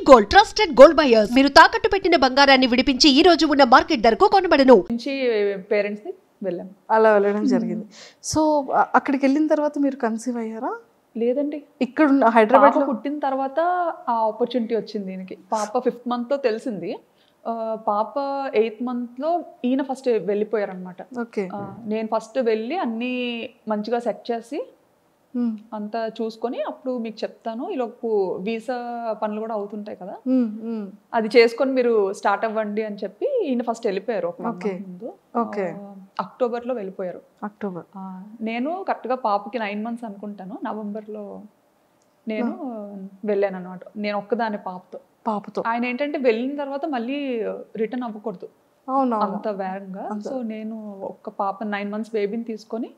Gold trusted gold buyers మీరు తాకట్టు పెట్టిన బంగారాన్ని విడిపించి ఈ రోజు ఉన్న మార్కెట్ ధరకు కొనబడను. పేరెంట్స్ ని వెళ్ళాం, అలా వెళ్ళడం జరిగింది. సో అక్కడికి వెళ్ళిన తర్వాత మీరు కన్సీవ్ అయ్యారా? లేదండి, ఇక్కడ హైదరాబాద్ లో పుట్టిన తర్వాత ఆ ఆపర్చునిటీ వచ్చింది దీనికి. పాప 5th month లో తెలిసింది. పాప 8th month లో ఈయన ఫస్ట్ వెళ్ళిపోయారు అనమాట. నేను ఫస్ట్ వెళ్ళి అన్ని మంచిగా సెట్ చేసి అంతా చూసుకొని అప్పుడు మీకు చెప్తాను. ఈలోపు వీసా పనులు కూడా అవుతుంటాయి కదా, అది చేసుకొని మీరు స్టార్ట్ అవ్వండి అని చెప్పి ఈయన ఫస్ట్ వెళ్ళిపోయారు. ఒక ముందు అక్టోబర్లో వెళ్ళిపోయారు. అక్టోబర్ నేను కరెక్ట్గా పాపకి 9 months అనుకుంటాను, నవంబర్లో నేను వెళ్ళాను అనమాట. నేను ఒక్కదాని పాపతో. ఆయన ఏంటంటే వెళ్ళిన తర్వాత మళ్ళీ రిటర్న్ అవ్వకూడదు అంత వేగంగా. సో నేను ఒక్క పాప 9 months బేబీని తీసుకొని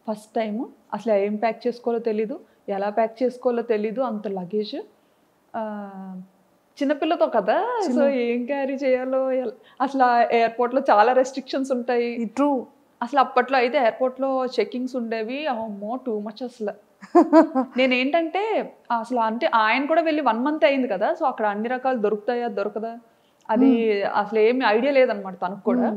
ఫస్ట్ టైం అసలు ఏం ప్యాక్ చేసుకోవాలో తెలీదు, ఎలా ప్యాక్ చేసుకోవాలో తెలీదు. అంత లగేజ్ చిన్నపిల్లతో కదా, సో ఏం క్యారీ చేయాలో అసలు ఎయిర్పోర్ట్లో చాలా రెస్ట్రిక్షన్స్ ఉంటాయి. అసలు అప్పట్లో అయితే ఎయిర్పోర్ట్లో చెకింగ్స్ ఉండేవి, అమ్మో టూ మచ్ అసలు. నేనేంటంటే అసలు అంటే ఆయన కూడా వెళ్ళి 1 month అయింది కదా, సో అక్కడ అన్ని రకాలు దొరుకుతాయా దొరకదా అది అసలు ఏమి ఐడియా లేదనమాట తనకు కూడా.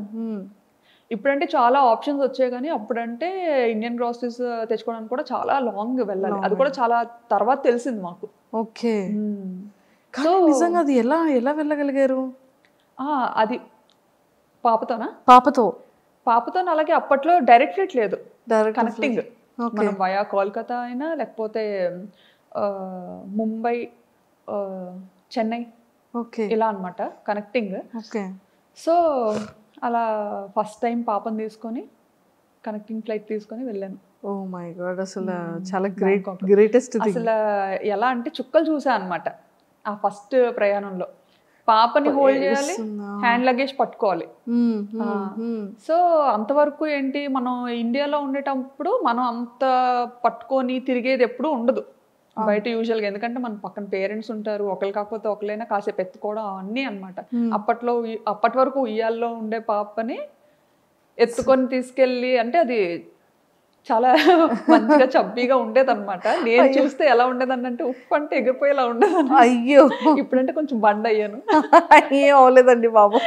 ఇప్పుడంటే చాలా ఆప్షన్స్ వచ్చాయి, కానీ అప్పుడంటే ఇండియన్ గ్రాసరీస్ తెచ్చుకోవడానికి కూడా చాలా లాంగ్ వెళ్ళాలి. అది కూడా చాలా తర్వాత తెలిసింది మాకు. ఓకే, నిజంగా అది ఎలా ఎలా వెళ్ళగలిగారు? అది పాపతోనా? పాపతో అలాగే అప్పట్లో డైరెక్ట్ ఫ్లైట్ లేదు, కనెక్టింగ్. మనం వయా కోల్కతా అయినా లేకపోతే ముంబై, చెన్నై ఇలా అనమాట కనెక్టింగ్. సో అలా ఫస్ట్ టైం పాపని తీసుకొని కనెక్టింగ్ ఫ్లైట్ తీసుకొని వెళ్ళాను. ఓ మై గాడ్, అసలు చాలా గ్రేటెస్ట్. అసలు ఎలా అంటే చుక్కలు చూసా అనమాట ఆ ఫస్ట్ ప్రయాణంలో. పాపని హోల్డ్ చేయాలి, హ్యాండ్ లగేజ్ పట్టుకోవాలి. సో అంతవరకు ఏంటి, మనం ఇండియాలో ఉండేటప్పుడు మనం అంత పట్టుకొని తిరిగేది ఎప్పుడు ఉండదు బయట యూజువల్గా. ఎందుకంటే మన పక్కన పేరెంట్స్ ఉంటారు, ఒకరు కాకపోతే ఒకరైనా కాసేపు ఎత్తుకోవడం అన్నీ అనమాట. అప్పటి వరకు ఉయ్యాల్లో ఉండే పాపని ఎత్తుకొని తీసుకెళ్ళి, అంటే అది చాలా మంచిగా చబ్బీగా ఉండేది అనమాట. నేను చూస్తే ఎలా ఉండేదని అంటే ఉప్పు అంటే ఎగిరిపోయేలా ఉండేది. అయ్యో, ఇప్పుడంటే కొంచెం బండ్ అయ్యాను. ఏం అవ్వలేదండి బాబు,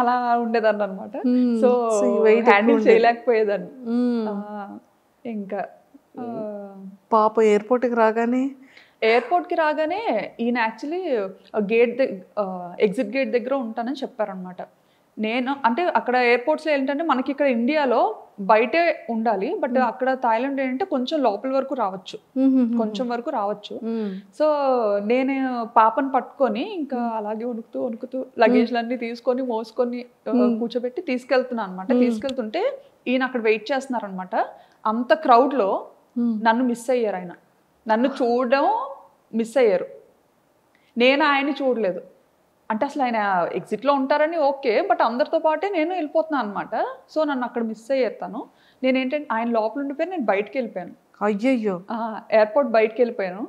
అలా ఉండేదాన్ని అనమాట. సో హ్యాండిల్ చేయలేకపోయేదాన్ని. ఇంకా పాప ఎయిర్పోర్ట్కి రాగానే ఈయన యాక్చువల్లీ ఎగ్జిట్ గేట్ దగ్గర ఉంటానని చెప్పారనమాట. నేను అంటే అక్కడ ఎయిర్పోర్ట్స్లో ఏంటంటే మనకి ఇక్కడ ఇండియాలో బయటే ఉండాలి, బట్ అక్కడ థాయిలాండ్ ఏంటంటే కొంచెం లోపల వరకు రావచ్చు. సో నేను పాపను పట్టుకొని ఇంకా అలాగే వణుకుతూ లగేజ్లన్నీ తీసుకొని మోసుకొని కూర్చోబెట్టి తీసుకెళ్తున్నాను అనమాట. తీసుకెళ్తుంటే ఈయన అక్కడ వెయిట్ చేస్తున్నారు అనమాట. అంత క్రౌడ్లో నన్ను మిస్ అయ్యారు. ఆయన నన్ను చూడడం మిస్ అయ్యారు, నేను ఆయన్ని చూడలేదు. అంటే అసలు ఆయన ఎగ్జిట్లో ఉంటారని ఓకే, బట్ అందరితో పాటే నేను వెళ్ళిపోతున్నాను అనమాట. సో నన్ను అక్కడ మిస్ అయ్యేస్తాను. నేనేంటంటే ఆయన లోపల ఉండిపోయి నేను బయటకు వెళ్ళిపోయాను. అయ్యయ్యో, ఎయిర్పోర్ట్ బయటకు వెళ్ళిపోయాను.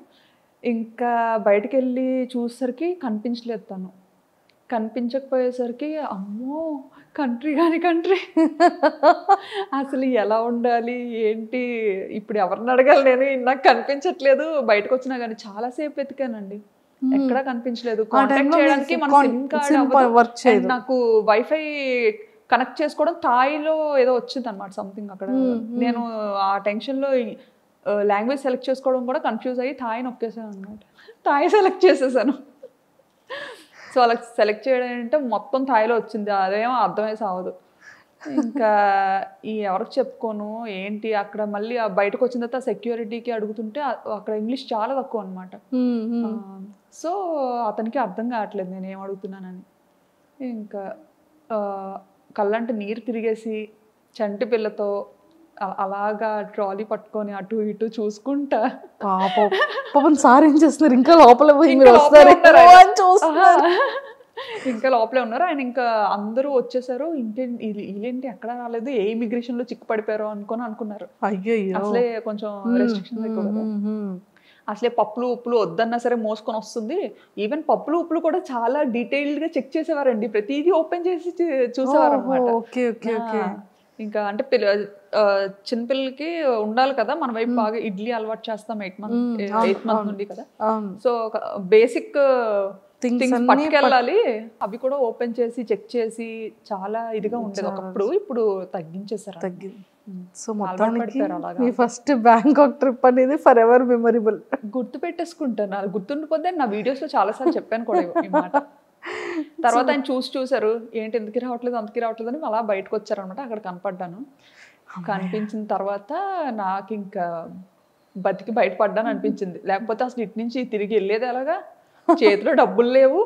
ఇంకా బయటకు వెళ్ళి చూసేసరికి కనిపించలేదు తను. కనిపించకపోయేసరికి అమ్మో కంట్రీ అసలు ఎలా ఉండాలి ఏంటి, ఇప్పుడు ఎవరిని అడగాలి నేను, నాకు కనిపించట్లేదు. బయటకు వచ్చినా కానీ చాలాసేపు వెతికానండి, ఎక్కడా కనిపించలేదు. కాంటాక్ట్ చేయడానికి మన సిమ్ కార్డ్, నాకు వైఫై కనెక్ట్ చేసుకోవడం థాయిలో ఏదో వచ్చింది అనమాట సంథింగ్ అక్కడ. నేను ఆ టెన్షన్లో లాంగ్వేజ్ సెలెక్ట్ చేసుకోవడం కూడా కన్ఫ్యూజ్ అయ్యి థాయి నొక్కేసాను అనమాట. థాయి సెలెక్ట్ చేసేసాను. సో అలా సెలెక్ట్ చేయడం అంటే మొత్తం థాయిలో వచ్చింది, అదేమో అర్థమై సావదు. ఇంకా ఎవరికి చెప్పుకోను ఏంటి, అక్కడ మళ్ళీ బయటకు వచ్చిన తర్వాత సెక్యూరిటీకి అడుగుతుంటే అక్కడ ఇంగ్లీష్ చాలా తక్కువ అనమాట. సో అతనికి అర్థం కావట్లేదు నేను ఏం అడుగుతున్నానని. ఇంకా కళ్ళంటే నీరు తిరిగేసి చంటి పిల్లతో అలాగా ట్రాలీ పట్టుకొని అటు ఇటు చూసుకుంటా. పాపం సార్ ఏం చేస్తున్నారు, ఇంకా లోపల ఇంకా లోపలే ఉన్నారు ఆయన. ఇంకా అందరూ వచ్చేసారు, వీళ్ళేంటి ఎక్కడ రాలేదు, ఏ ఇమిగ్రేషన్ లో చిక్కు పడిపోయారో అనుకున్నారు. అసలే కొంచెం రెస్ట్రిక్షన్స్ ఎక్కువ కదా, అసలే పప్పులు ఉప్పులు వద్దన్నా సరే మోసుకొని వస్తుంది. ఈవెన్ పప్పులు ఉప్పులు కూడా చాలా డీటెయిల్డ్ గా చెక్ చేసేవారండి, ప్రతిదీ ఓపెన్ చేసి చూసేవారు అనమాట. ఇంకా అంటే చిన్నపిల్లలకి ఉండాలి కదా మన వైపు బాగా ఇడ్లీ అలవాటు చేస్తాం 8 మంత్ నుండి కదా. సో బేసిక్ థింగ్స్ పట్టుకెళ్ళాలి. అవి కూడా ఓపెన్ చేసి చెక్ చేసి చాలా ఇదిగా ఉండేది ఒకప్పుడు. ఇప్పుడు తగ్గించేసారు. సో మొత్తానికి మీ ఫస్ట్ బ్యాంకాక్ ట్రిప్ అనేది ఫర్ ఎవర్ మెమరబుల్. గుర్తు పెట్టేసుకుంటాను. అది గుర్తుండిపోతే నా వీడియోస్ లో చాలా సార్లు చెప్పాను కూడా ఈ మాట. తర్వాత ఆయన చూసారు ఏంటి ఎందుకు రావట్లేదు అంతకి రావట్లేదు అని అలా బయటకు వచ్చారనమాట. అక్కడ కనపడ్డాను. కనిపించిన తర్వాత నాకు ఇంకా బతికి బయటపడ్డాను అనిపించింది. లేకపోతే అసలు ఇటు నుంచి తిరిగి వెళ్ళేది ఎలాగా, చేతిలో డబ్బులు లేవు,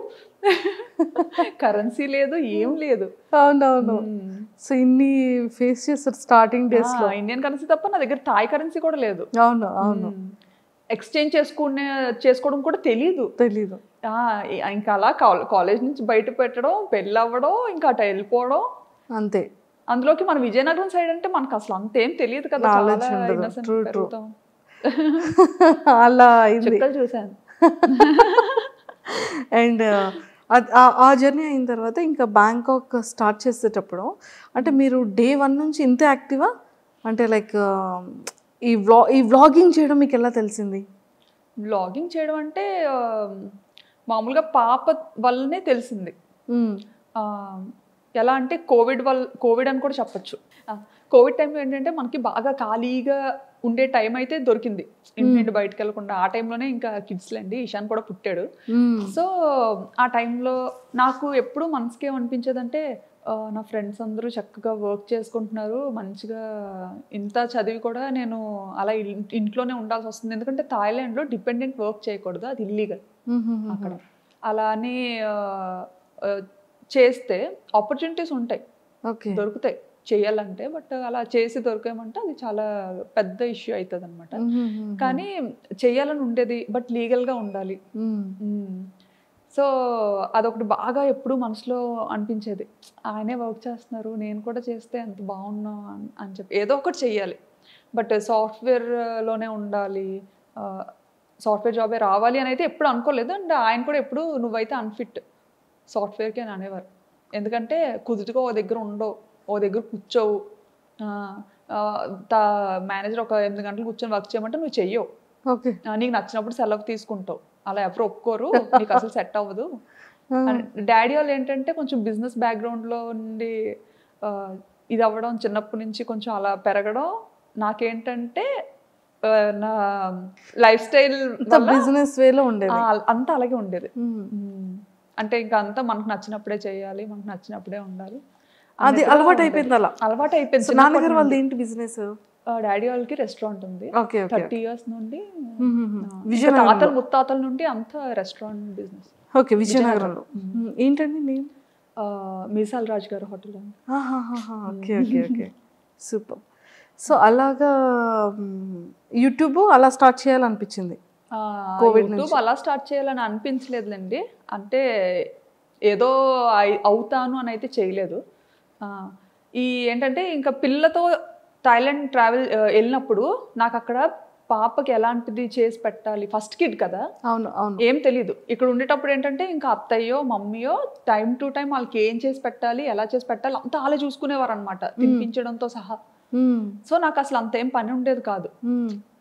కరెన్సీ లేదు, ఏం లేదు. అవునవును. సో ఇన్ని ఫేస్ చేస్తారు స్టార్టింగ్ డేస్ లో. ఇండియన్ కరెన్సీ తప్ప నా దగ్గర థాయ్ కరెన్సీ కూడా లేదు. అవును అవును. ఎక్స్చేంజ్ చేసుకోవడం కూడా తెలీదు. ఇంకా అలా కాలేజ్ నుంచి బయట పెట్టడం, పెళ్ళి అవ్వడం, ఇంకా అటు వెళ్ళిపోవడం అంతే. అందులోకి మన విజయనగరం సైడ్ అంటే మనకు అసలు అంతేం తెలియదు కదా. అలా చూసాను. అండ్ ఆ జర్నీ అయిన తర్వాత ఇంకా బ్యాంకాక్ స్టార్ట్ చేసేటప్పుడు అంటే మీరు డే 1 నుంచి ఇంతే యాక్టివా? అంటే లైక్ ఈ వ్లాగింగ్ చేయడం మీకు ఎలా తెలిసింది? వ్లాగింగ్ చేయడం అంటే మామూలుగా పాప వల్లనే తెలిసింది. ఎలా అంటే కోవిడ్ అని కూడా చెప్పచ్చు. కోవిడ్ టైంలో ఏంటంటే మనకి బాగా ఖాళీగా ఉండే టైం అయితే దొరికింది, ఇంటి నుండి బయటకు వెళ్ళకుండా. ఆ టైంలోనే ఇంకా కిడ్స్లండి ఇషాన్ కూడా పుట్టాడు. సో ఆ టైంలో నాకు ఎప్పుడు మనసుకి ఏమనిపించేదంటే నా ఫ్రెండ్స్ అందరూ చక్కగా వర్క్ చేసుకుంటున్నారు మంచిగా, ఇంత చదివి కూడా నేను అలా ఇంట్లోనే ఉండాల్సి వస్తుంది. ఎందుకంటే థాయిలాండ్లో డిపెండెంట్ వర్క్ చేయకూడదు, అది ఇల్లీగల్ అక్కడ. అలా అని చేస్తే ఆపర్చునిటీస్ ఉంటాయి, దొరుకుతాయి చేయాలంటే. బట్ అలా చేసి దొరికామంటే అది చాలా పెద్ద ఇష్యూ అవుతుంది అనమాట. కానీ చేయాలని ఉండేది, బట్ లీగల్గా ఉండాలి. సో అదొకటి బాగా ఎప్పుడు మనసులో అనిపించేది. ఆయనే వర్క్ చేస్తున్నారు, నేను కూడా చేస్తే ఎంత బాగున్నా అని చెప్పి ఏదో ఒకటి చెయ్యాలి. బట్ సాఫ్ట్వేర్లోనే ఉండాలి, సాఫ్ట్వేర్ జాబే రావాలి అని అయితే ఎప్పుడు అనుకోలేదు. అండ్ ఆయన కూడా ఎప్పుడు నువ్వైతే అన్ఫిట్ సాఫ్ట్వేర్కి అని అనేవారు. ఎందుకంటే కుదురుగా ఓ దగ్గర ఉండవు, ఓ దగ్గర కూర్చోవు. మేనేజర్ ఒక 8 గంటలు కూర్చొని వర్క్ చేయమంటే నువ్వు చెయ్యవు, నీకు నచ్చినప్పుడు సెలవు తీసుకుంటావు, అలా ఎవరు ఒప్పుకోరు, నీకు అసలు సెట్ అవ్వదు. డాడీ వాళ్ళు ఏంటంటే కొంచెం బిజినెస్ బ్యాక్గ్రౌండ్లో నుండి ఇది అవ్వడం, చిన్నప్పటి నుంచి కొంచెం అలా పెరగడం. నాకేంటంటే నా లైఫ్ స్టైల్ బిజినెస్ వేలో ఉండేది, అంతా అలాగే ఉండేది. అంటే ఇంకా అంతా మనకు నచ్చినప్పుడే చేయాలి, మనకు నచ్చినప్పుడే ఉండాలి, అది అలవాటు అయిపోయింది. అలవాటు అయిపోయింది. నాన్నగారు వాళ్ళది ఏంటి బిజినెస్? డాడీ వాళ్ళకి రెస్టారెంట్ ఉంది 30 years నుండి. తాతల ముత్తాతల నుండి అంతా రెస్టారెంట్ బిజినెస్. ఓకే, విజయనగరంలో. ఏంటండి నేమ్? మీసాల్ రాజ్ గారు hotel. Okay okay okay, super. So అలాగా యూట్యూబ్ అలా స్టార్ట్ చేయాలనిపించింది? యూట్యూబ్ అలా స్టార్ట్ చేయాలని అనిపించలేదులేండి. అంటే ఏదో అవుతాను అని అయితే చేయలేదు. ఈ ఏంటంటే ఇంకా పిల్లతో థాయిలాండ్ ట్రావెల్ వెళ్ళినప్పుడు నాకు అక్కడ పాపకి ఎలాంటిది చేసి పెట్టాలి, ఫస్ట్ కిడ్ కదా, అవును అవును, ఏం తెలీదు. ఇక్కడ ఉండేటప్పుడు ఏంటంటే ఇంకా అత్తయ్యో మమ్మీయో టైం టు టైం వాళ్ళకి ఏం చేసి పెట్టాలి, ఎలా చేసి పెట్టాలి అంతా అలా చూసుకునేవారు అనమాట, తినిపించడంతో సహా. సో నాకు అసలు అంత ఏం పని ఉండేది కాదు.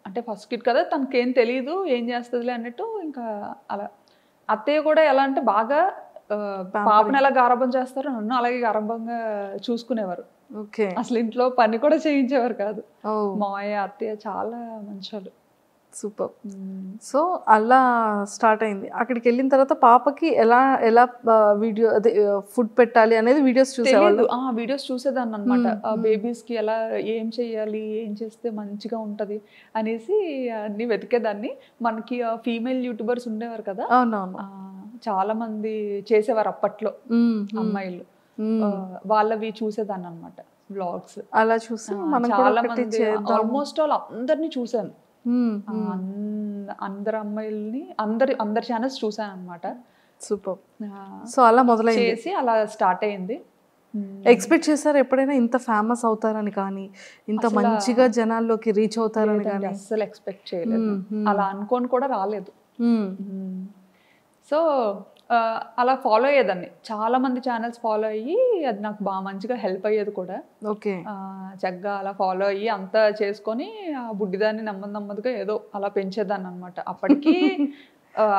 అంటే ఫస్ట్ కిడ్ కదా, తనకేం తెలియదు, ఏం చేస్తుందిలే అన్నట్టు. ఇంకా అలా అత్తయ్య కూడా ఎలా అంటే బాగా పాపను ఎలా గారాబం చేస్తారో నన్ను అలాగే గారాబంగా చూసుకునేవారు. అసలు ఇంట్లో పని కూడా చేయించేవారు కాదు. మావయ్య అత్తయ్య చాలా మంచోళ్ళు. సూపర్. సో అలా స్టార్ట్ అయింది. అక్కడికి వెళ్ళిన తర్వాత పాపకి ఎలా ఎలా వీడియో అదే ఫుడ్ పెట్టాలి అనేది వీడియోస్ చూసేవాళ్ళు? వీడియోస్ చూసేదాన్ని అనమాట. బేబీస్కి ఎలా ఏం చేయాలి, ఏం చేస్తే మంచిగా ఉంటుంది అనేసి అన్ని వెతికేదాన్ని. మనకి ఫీమేల్ యూట్యూబర్స్ ఉండేవారు కదా, అవునవును, చాలా మంది చేసేవారు అప్పట్లో అమ్మాయిలు, వాళ్ళవి చూసేదాన్ని అనమాట వ్లాగ్స్. అలా చూసి చాలా మంది ఆల్మోస్ట్ ఆల్ అందరినీ చూసాను, అందరు అమ్మాయిల్ని అందరి ఛానల్స్ చూసాను అనమాట. సూపర్. సో అలా మొదలైంది, చేసి అలా స్టార్ట్ అయింది. ఎక్స్పెక్ట్ చేశారు ఎప్పుడైనా ఇంత ఫేమస్ అవుతారని కానీ, ఇంత మంచిగా జనాల్లోకి రీచ్ అవుతారని కానీ? అస్సలు ఎక్స్పెక్ట్ చేయలేదు, అలా అనుకోని కూడా రాలేదు. సో అలా ఫాలో అయ్యేదాన్ని, చాలా మంది ఛానల్స్ ఫాలో అయ్యి అది నాకు బాగా మంచిగా హెల్ప్ అయ్యేది కూడా. ఓకే. చక్కగా అలా ఫాలో అయ్యి అంతా చేసుకొని ఆ బుడ్డిదాన్ని నెమ్మదిగా ఏదో అలా పెంచేదాన్ని అనమాట. అప్పటికి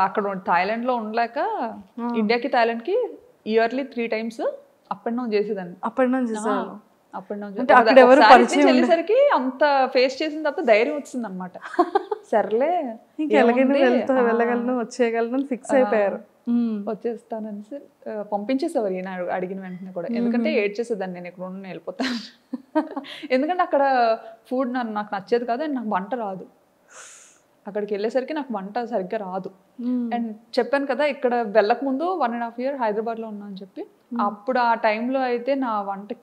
అక్కడ థాయిలాండ్లో ఉండలేక ఇండియాకి థాయిలాండ్కి yearly 3 times up and down చేసేదాన్ని. అప్ అండ్ డౌన్ చేసేవాళ్ళు. అప్ అండ్ అంటే అక్కడ ఎవరు డౌన్ పరిచయం వెళ్ళేసరికి అంత ఫేస్ చేసిన తర్వాత ధైర్యం వచ్చింది అనమాట. సర్లే ఇంకెలాగైనా వెళ్ళగలను వచ్చేయగలను ఫిక్స్ అయిపోయారు. వచ్చేస్తానని పంపించేసేవారు ఈయన అడిగిన వెంటనే కూడా. ఎందుకంటే ఏడ్చేసేదాన్ని, నేను ఇక్కడ ఉండి వెళ్ళిపోతాను. ఎందుకంటే అక్కడ ఫుడ్ నాకు నచ్చేది కాదు అండ్ నాకు వంట రాదు. అక్కడికి వెళ్ళేసరికి నాకు వంట సరిగ్గా రాదు. అండ్ చెప్పాను కదా ఇక్కడ వెళ్ళక ముందు 1.5 year హైదరాబాద్లో ఉన్నా అని చెప్పి. అప్పుడు ఆ టైంలో అయితే నా వంట